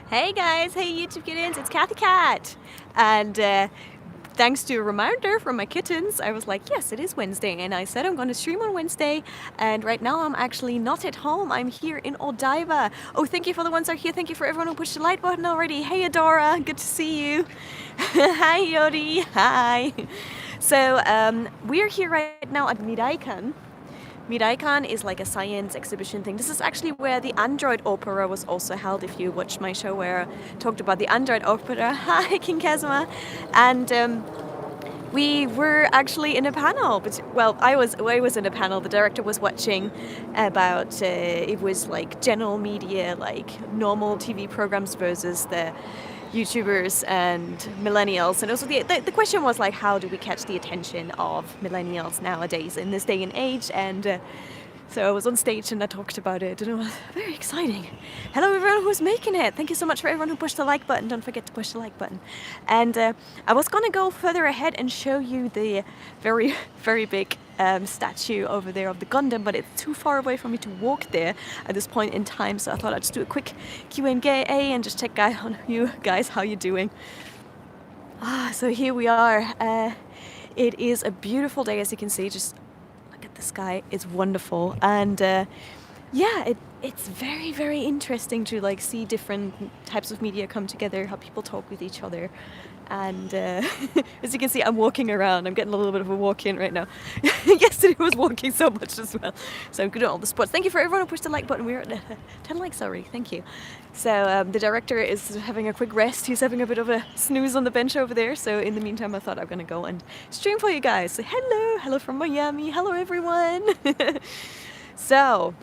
Hey guys, hey YouTube kittens, it's Kathy Cat. And thanks to a reminder from my kittens, I was like, yes, it is Wednesday. And I said I'm going to stream on Wednesday. And right now I'm actually not at home. I'm here in Odaiba. Oh, thank you for the ones that are here. Thank you for everyone who pushed the like button already. Hey Adora, good to see you. Hi Yodi, hi. So we're here right now at Midaikan. Midaikan is like a science exhibition thing. This is actually where the Android Opera was also held. If you watched my show where I talked about the Android Opera, hi King Kazuma, and we were actually in a panel. But well, I was in a panel. The director was watching about it was like general media, like normal TV programs versus the YouTubers and millennials, and also the question was like, how do we catch the attention of millennials nowadays in this day and age? And so I was on stage and I talked about it, and it was very exciting. Hello everyone who's making it. Thank you so much for everyone who pushed the like button. Don't forget to push the like button. And I was gonna go further ahead and show you the very, very big statue over there of the Gundam, but it's too far away for me to walk there at this point in time, so I thought I'd just do a quick Q&A and just check on you guys, how you doing. So here we are. It is a beautiful day, as you can see. Just look at the sky, it's wonderful. And yeah, it's very, very interesting to like see different types of media come together, how people talk with each other. And as you can see, I'm walking around. I'm getting a little bit of a walk in right now. Yesterday I was walking so much as well. So I'm good at all the sports. Thank you for everyone who pushed the like button. We're at 10 likes already. Thank you. So the director is having a quick rest. He's having a bit of a snooze on the bench over there. So in the meantime, I thought I'm going to go and stream for you guys. So hello from Miami. Hello, everyone. So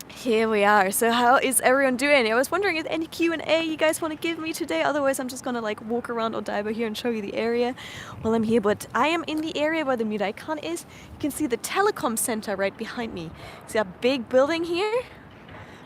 here we are. So how is everyone doing? I was wondering if any Q&A you guys want to give me today. Otherwise, I'm just going to like walk around Odaiba here and show you the area while I'm here. But I am in the area where the Midaikan is. You can see the telecom center right behind me. See that big building here?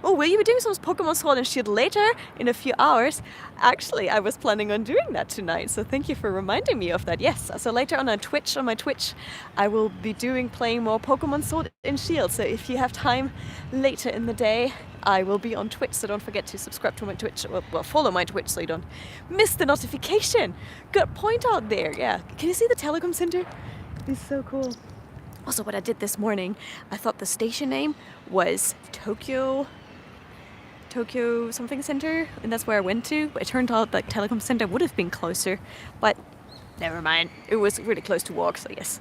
Oh, will you be doing some Pokemon Sword and Shield later in a few hours? Actually, I was planning on doing that tonight, so thank you for reminding me of that. Yes, so later on my Twitch, I will be playing more Pokemon Sword and Shield. So if you have time later in the day, I will be on Twitch. So don't forget to subscribe to my Twitch. Well, follow my Twitch so you don't miss the notification. Good point out there. Yeah, can you see the telecom center? It's so cool. Also, what I did this morning, I thought the station name was Tokyo something center, and that's where I went to. But it turned out that telecom center would have been closer, but never mind. It was really close to walk, so yes.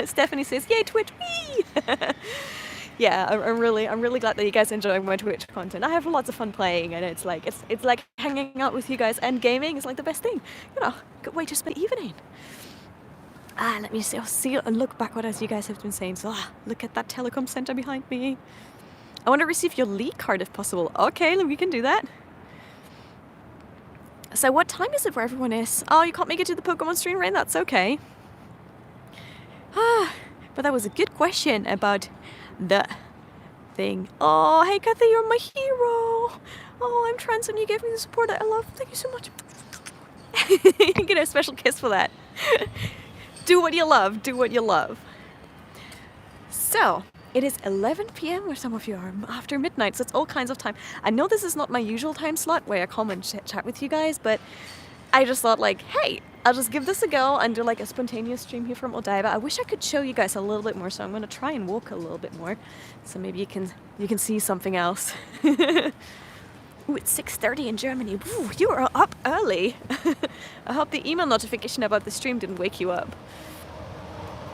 Stephanie says, "Yay, Twitch!" Wee! Yeah, I'm really glad that you guys enjoy my Twitch content. I have lots of fun playing, and it's like hanging out with you guys and gaming is like the best thing. You know, good way to spend the evening. Let me see. I'll see and look back what else you guys have been saying. So look at that telecom center behind me. I want to receive your league card if possible. Okay, we can do that. So what time is it where everyone is? Oh, you can't make it to the Pokemon stream, right? That's okay. But that was a good question about the thing. Oh, hey Kathy, you're my hero. Oh, I'm trans and you gave me the support that I love. Thank you so much. You get a special kiss for that. Do what you love. Do what you love. So it is 11 p.m. where some of you are after midnight, so it's all kinds of time. I know this is not my usual time slot where I come and chat with you guys, but I just thought like, hey, I'll just give this a go and do like a spontaneous stream here from Odaiba. I wish I could show you guys a little bit more, so I'm going to try and walk a little bit more, so maybe you can see something else. Ooh, it's 6:30 in Germany. Ooh, you are up early. I hope the email notification about the stream didn't wake you up.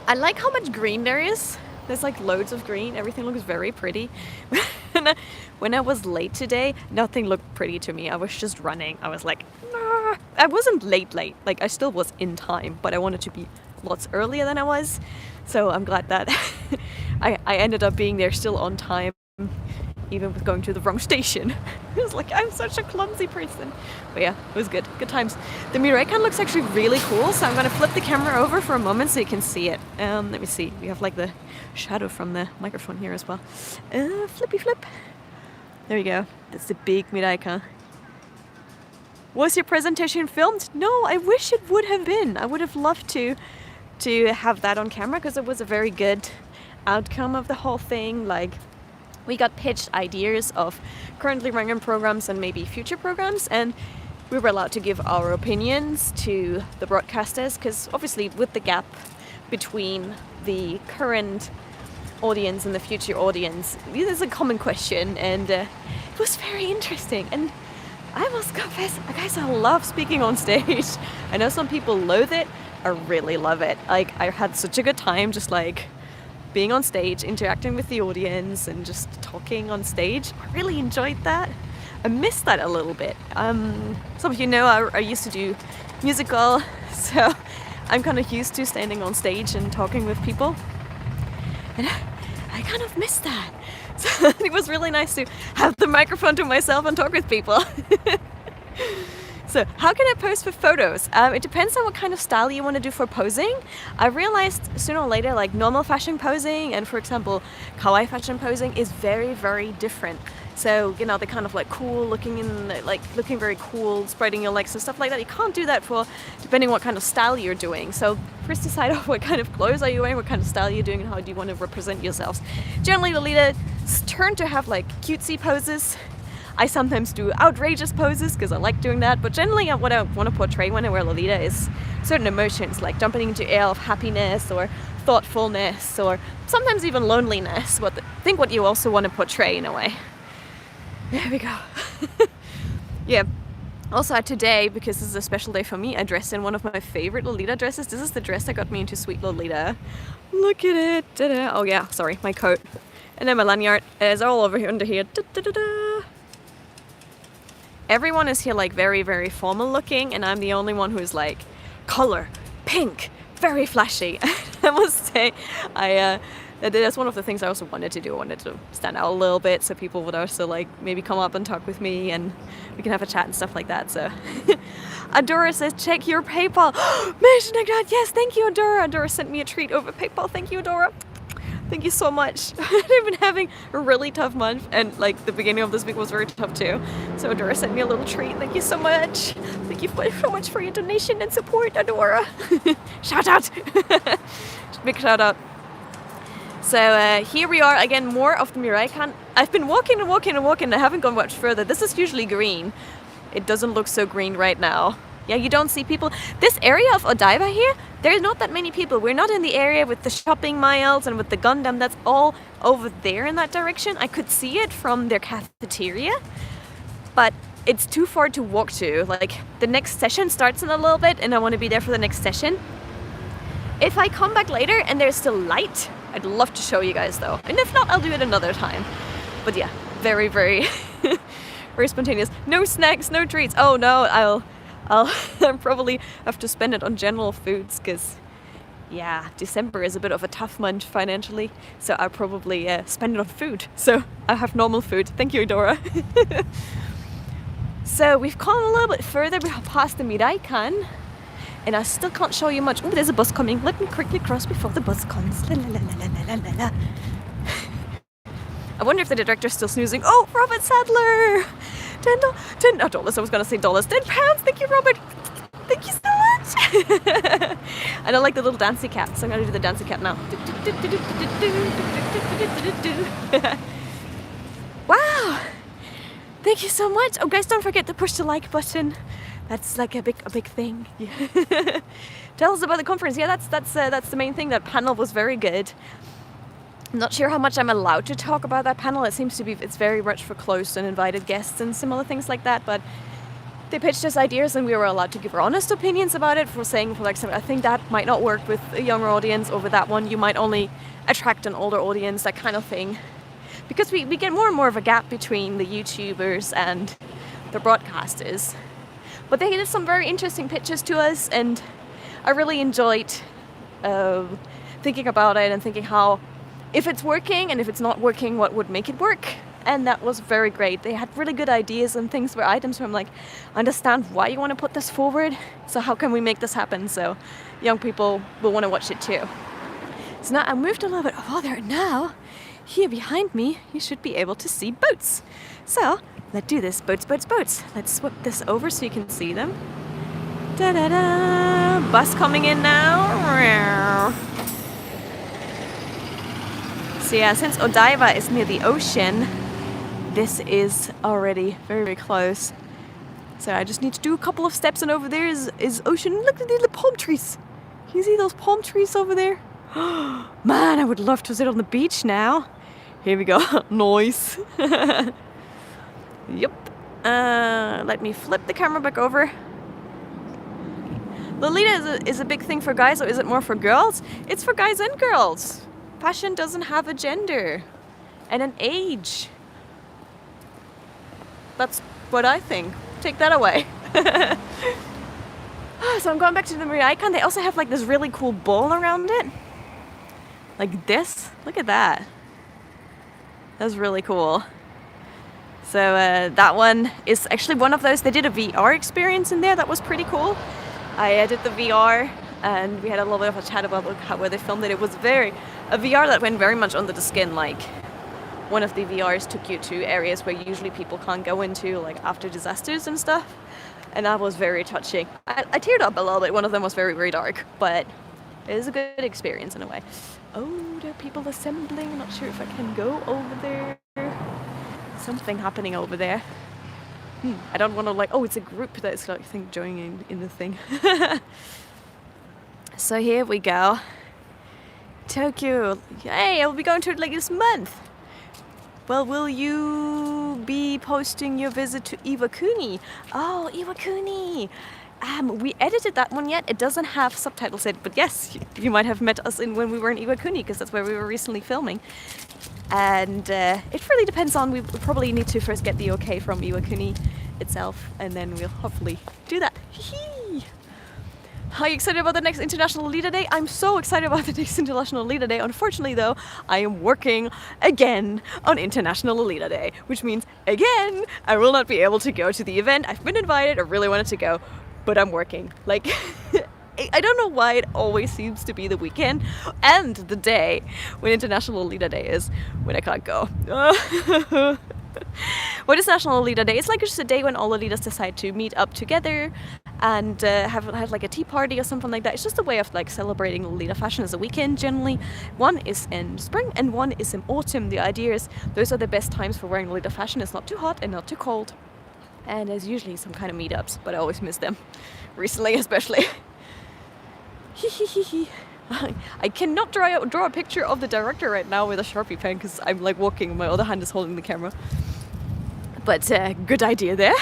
I like how much green there is. There's like loads of green. Everything looks very pretty. When I was late today, nothing looked pretty to me. I was just running. I was like, nah. I wasn't late. Like I still was in time, but I wanted to be lots earlier than I was. So I'm glad that I ended up being there still on time, even with going to the wrong station. It was like, I'm such a clumsy person. But yeah, it was good. Good times. The Midaikan looks actually really cool, so I'm going to flip the camera over for a moment so you can see it. Let me see. We have like the shadow from the microphone here as well. Flippy flip. There we go. That's the big Midaikan. Was your presentation filmed? No, I wish it would have been. I would have loved to have that on camera because it was a very good outcome of the whole thing. Like, we got pitched ideas of currently running programs and maybe future programs, and we were allowed to give our opinions to the broadcasters, because obviously with the gap between the current audience and the future audience, this is a common question, and it was very interesting. And I must confess, guys, I love speaking on stage. I know some people loathe it. I really love it. Like, I had such a good time just like being on stage, interacting with the audience and just talking on stage. I really enjoyed that. I missed that a little bit. Some of you know I used to do musical, so I'm kind of used to standing on stage and talking with people. And I kind of missed that. So it was really nice to have the microphone to myself and talk with people. So how can I pose for photos? It depends on what kind of style you want to do for posing. I realized sooner or later, like normal fashion posing and, for example, kawaii fashion posing is very, very different. So, you know, they're kind of like cool looking looking very cool, spreading your legs and stuff like that. You can't do that for depending what kind of style you're doing. So first decide what kind of clothes are you wearing, what kind of style you're doing, and how do you want to represent yourselves. Generally, Lolita's turn to have like cutesy poses. I sometimes do outrageous poses because I like doing that, but generally what I want to portray when I wear Lolita is certain emotions, like jumping into air of happiness or thoughtfulness or sometimes even loneliness. Think what you also want to portray in a way. There we go. Yeah. Also today, because this is a special day for me, I dressed in one of my favorite Lolita dresses. This is the dress that got me into Sweet Lolita. Look at it. Da-da. Oh yeah, sorry, my coat. And then my lanyard is all over here under here. Da-da-da-da. Everyone is here like very, very formal looking, and I'm the only one who's like color, pink, very flashy. I must say, that's one of the things I also wanted to do. I wanted to stand out a little bit so people would also like maybe come up and talk with me and we can have a chat and stuff like that. So Adora says, check your PayPal. Mention like that. Yes, thank you, Adora. Adora sent me a treat over PayPal. Thank you, Adora. Thank you so much. I've been having a really tough month, and like the beginning of this week was very tough too. So Adora sent me a little treat. Thank you so much. Thank you so much for your donation and support, Adora. Shout out. Big shout out. So here we are again, more of the Mirai-kan. I've been walking and walking and walking. I haven't gone much further. This is usually green. It doesn't look so green right now. Yeah, you don't see people. This area of Odaiba here, there's not that many people. We're not in the area with the shopping miles and with the Gundam. That's all over there in that direction. I could see it from their cafeteria, but it's too far to walk to. Like, the next session starts in a little bit and I want to be there for the next session. If I come back later and there's still light, I'd love to show you guys though. And if not, I'll do it another time. But yeah, very, very, very spontaneous. No snacks, no treats. Oh no, I'll probably have to spend it on general foods because, yeah, December is a bit of a tough month financially. So I'll probably spend it on food. So I'll have normal food. Thank you, Dora. So we've come a little bit further past the Mirai-kan. And I still can't show you much. Oh, there's a bus coming. Let me quickly cross before the bus comes. La, la, la, la, la, la, la. I wonder if the director's still snoozing. Oh, Robert Sadler! $10, not dollars, I was going to say dollars. £10. Thank you, Robert. Thank you so much. I don't like the little dancey cat, so I'm going to do the dancey cat now. Wow. Thank you so much. Oh, guys, don't forget to push the like button. That's like a big thing. Yeah. Tell us about the conference. Yeah, that's the main thing. That panel was very good. I'm not sure how much I'm allowed to talk about that panel. It seems to be, it's very much for close and invited guests and similar things like that. But they pitched us ideas and we were allowed to give our honest opinions about it. For saying, for like, I think that might not work with a younger audience. Over that one, you might only attract an older audience, that kind of thing. Because we get more and more of a gap between the YouTubers and the broadcasters. But they did some very interesting pitches to us, and I really enjoyed thinking about it and thinking how, if it's working and if it's not working, what would make it work. And that was very great. They had really good ideas and things, were items where I'm like, I understand why you want to put this forward, so how can we make this happen so young people will want to watch it too. So now I moved a little bit further. Now, here behind me, you should be able to see boats. So let's do this. Boats, boats, boats. Let's swap this over so you can see them. Da-da-da! Bus coming in now. So yeah, since Odaiba is near the ocean, this is already very, very close. So I just need to do a couple of steps, and over there is ocean. Look at the palm trees. Can you see those palm trees over there? Man, I would love to sit on the beach now. Here we go. Nice. Yep. Let me flip the camera back over. Lolita is a big thing for guys, or is it more for girls? It's for guys and girls. Fashion doesn't have a gender and an age. That's what I think. Take that away. So I'm going back to the Ryokan. They also have like this really cool bowl around it. Like this. Look at that. That's really cool. So that one is actually one of those. They did a VR experience in there. That was pretty cool. I did the VR, and we had a little bit of a chat about how where they filmed it. It was a VR that went very much under the skin. Like one of the VRs took you to areas where usually people can't go into, like after disasters and stuff. And that was very touching. I teared up a little bit. One of them was very, very dark, but it is a good experience in a way. Oh, there are people assembling. I'm not sure if I can go over there. Something happening over there. I don't want to like, oh, it's a group that's like, I think, joining in the thing. So here we go. Tokyo. Hey, I'll be going to it like this month. Well, will you be posting your visit to Iwakuni? Oh, Iwakuni. We edited that one yet. It doesn't have subtitles yet, but yes, you might have met us when we were in Iwakuni, because that's where we were recently filming. And it really depends on, we probably need to first get the okay from Iwakuni itself, and then we'll hopefully do that. Are you excited about the next International Lolita Day? I'm so excited about the next International Lolita Day. Unfortunately though, I am working again on International Lolita Day, which means again, I will not be able to go to the event. I've been invited, I really wanted to go, but I'm working. Like, I don't know why it always seems to be the weekend and the day when International Lolita Day is when I can't go. What is National Lolita Day? It's like just a day when all Lolitas decide to meet up together and have like a tea party or something like that. It's just a way of like celebrating Lolita fashion as a weekend generally. One is in spring and one is in autumn. The idea is those are the best times for wearing Lolita fashion. It's not too hot and not too cold. And there's usually some kind of meetups, but I always miss them. Recently especially. I cannot draw a picture of the director right now with a Sharpie pen because I'm like walking, my other hand is holding the camera. But good idea there.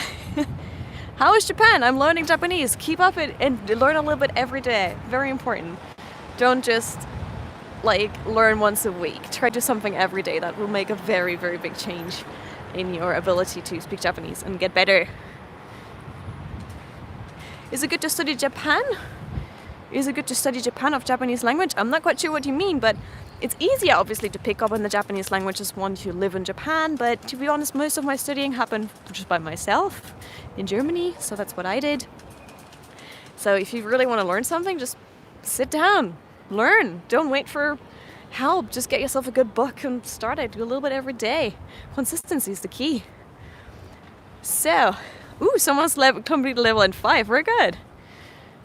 How is Japan? I'm learning Japanese. Keep up it and learn a little bit every day. Very important. Don't just like learn once a week. Try to do something every day. That will make a very, very big change in your ability to speak Japanese and get better. Is it good to study Japan? Is it good to study Japan of Japanese language? I'm not quite sure what you mean, but it's easier obviously to pick up on the Japanese language as once you live in Japan, but to be honest, most of my studying happened just by myself in Germany, so that's what I did. So if you really want to learn something, just sit down, learn. Don't wait for help. Just get yourself a good book and start it. Do a little bit every day. Consistency is the key. So, someone's completed level 5. We're good.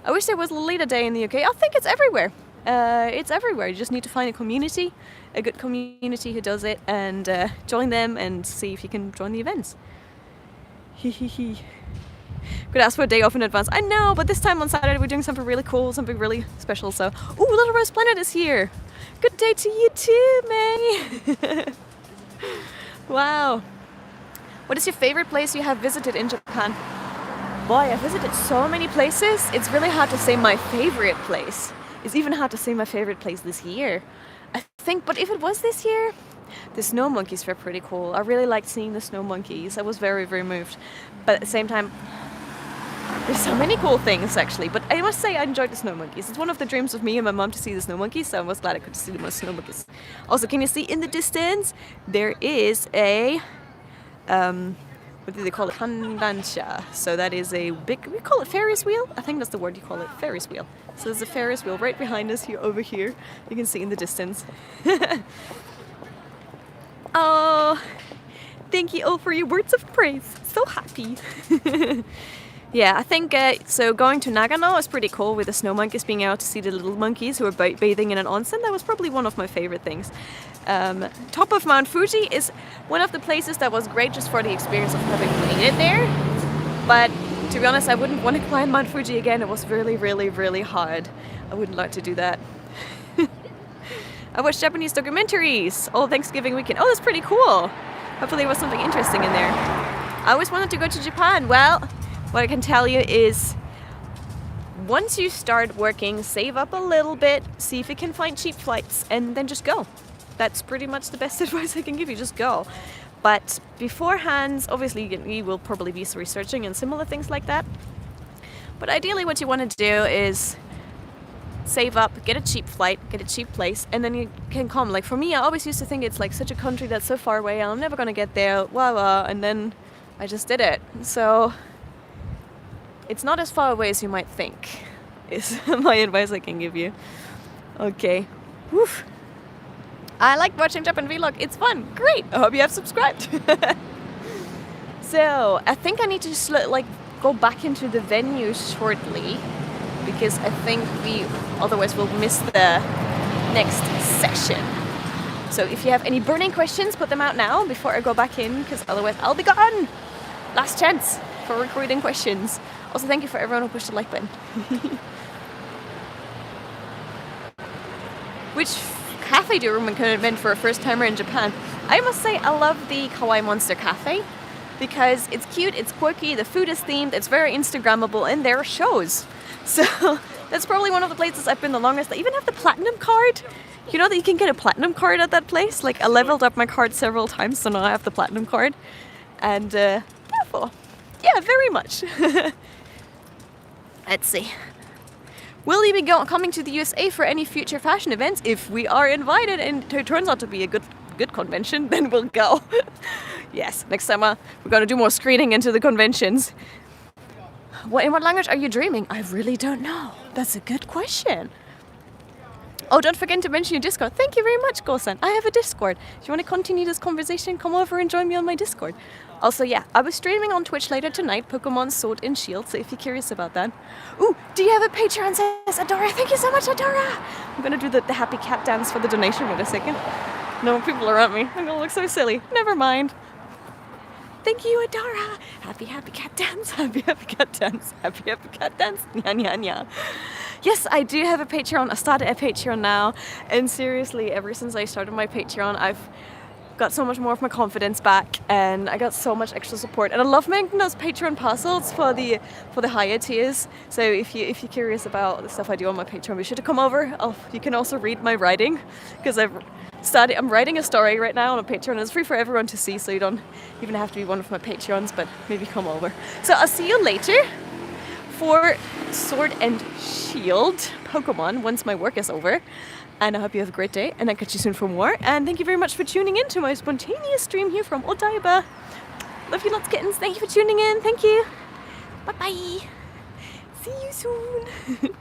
I wish there was Lolita Day in the UK. I think it's everywhere. It's everywhere. You just need to find a good community who does it, and join them and see if you can join the events. Could ask for a day off in advance. I know, but this time on Saturday we're doing something really cool, something really special. So, Little Rose Planet is here. Good day to you too, May. Wow. What is your favorite place you have visited in Japan? Boy, I've visited so many places. It's really hard to say my favorite place. It's even hard to say my favorite place this year. I think, but if it was this year, the snow monkeys were pretty cool. I really liked seeing the snow monkeys. I was very, very moved. But at the same time, there's so many cool things actually. But I must say I enjoyed the snow monkeys. It's one of the dreams of me and my mom to see the snow monkeys, so I was glad I could see the most snow monkeys. Also, can you see in the distance, there is a... what do they call it? Handansha. So that is a big, we call it Ferris wheel? I think that's the word you call it, Ferris wheel. So there's a Ferris wheel right behind us here, over here. You can see in the distance. Oh, thank you all for your words of praise. So happy. Yeah, I think so. Going to Nagano is pretty cool with the snow monkeys, being able to see the little monkeys who are bathing in an onsen. That was probably one of my favorite things. Top of Mount Fuji is one of the places that was great just for the experience of having made it there. But to be honest, I wouldn't want to climb Mount Fuji again. It was really, really, really hard. I wouldn't like to do that. I watched Japanese documentaries all Thanksgiving weekend. Oh, that's pretty cool. Hopefully there was something interesting in there. I always wanted to go to Japan. Well, what I can tell you is once you start working, save up a little bit, see if you can find cheap flights, and then just go. That's pretty much the best advice I can give you, just go. But beforehand, obviously you will probably be researching and similar things like that. But ideally what you want to do is save up, get a cheap flight, get a cheap place, and then you can come. Like for me, I always used to think it's like such a country that's so far away, I'm never gonna get there, and then I just did it. So it's not as far away as you might think, is my advice I can give you. Okay. Whew. I like watching Japan Vlog. It's fun. Great. I hope you have subscribed. So I think I need to just go back into the venue shortly, because I think otherwise we'll miss the next session. So if you have any burning questions, put them out now before I go back in, because otherwise I'll be gone. Last chance for recording questions. Also, thank you for everyone who pushed the like button. Which cafe do you recommend for a first timer in Japan? I must say I love the Kawaii Monster Cafe because it's cute, it's quirky, the food is themed, it's very Instagrammable, and there are shows. So that's probably one of the places I've been the longest. They even have the platinum card. You know that you can get a platinum card at that place? Like I leveled up my card several times, so now I have the platinum card. And therefore, yeah, very much. Let's see. Will you be coming to the USA for any future fashion events? If we are invited and it turns out to be a good convention, then we'll go. Yes, next summer we're going to do more screening into the conventions. In what language are you dreaming? I really don't know. That's a good question. Oh, don't forget to mention your Discord. Thank you very much, Gosan. I have a Discord. If you want to continue this conversation, come over and join me on my Discord. Also, yeah, I was streaming on Twitch later tonight, Pokemon Sword and Shield, so if you're curious about that. Ooh, do you have a Patreon, says Adora? Thank you so much, Adora! I'm gonna do the happy cat dance for the donation in a second. No people around me. I'm gonna look so silly. Never mind. Thank you, Adora! Happy cat dance, happy cat dance, happy cat dance, nya nya nya. Yes, I do have a Patreon. I started a Patreon now, and seriously, ever since I started my Patreon, I've got so much more of my confidence back, and I got so much extra support. And I love making those Patreon puzzles for the higher tiers. So if you're curious about the stuff I do on my Patreon, be sure to come over. You can also read my writing, because I'm writing a story right now on a Patreon. It's free for everyone to see, so you don't even have to be one of my Patreons, but maybe come over. So I'll see you later for Sword and Shield Pokemon once my work is over. And I hope you have a great day, and I'll catch you soon for more. And thank you very much for tuning in to my spontaneous stream here from Odaiba. Love you lots, kittens. Thank you for tuning in. Thank you. Bye-bye. See you soon.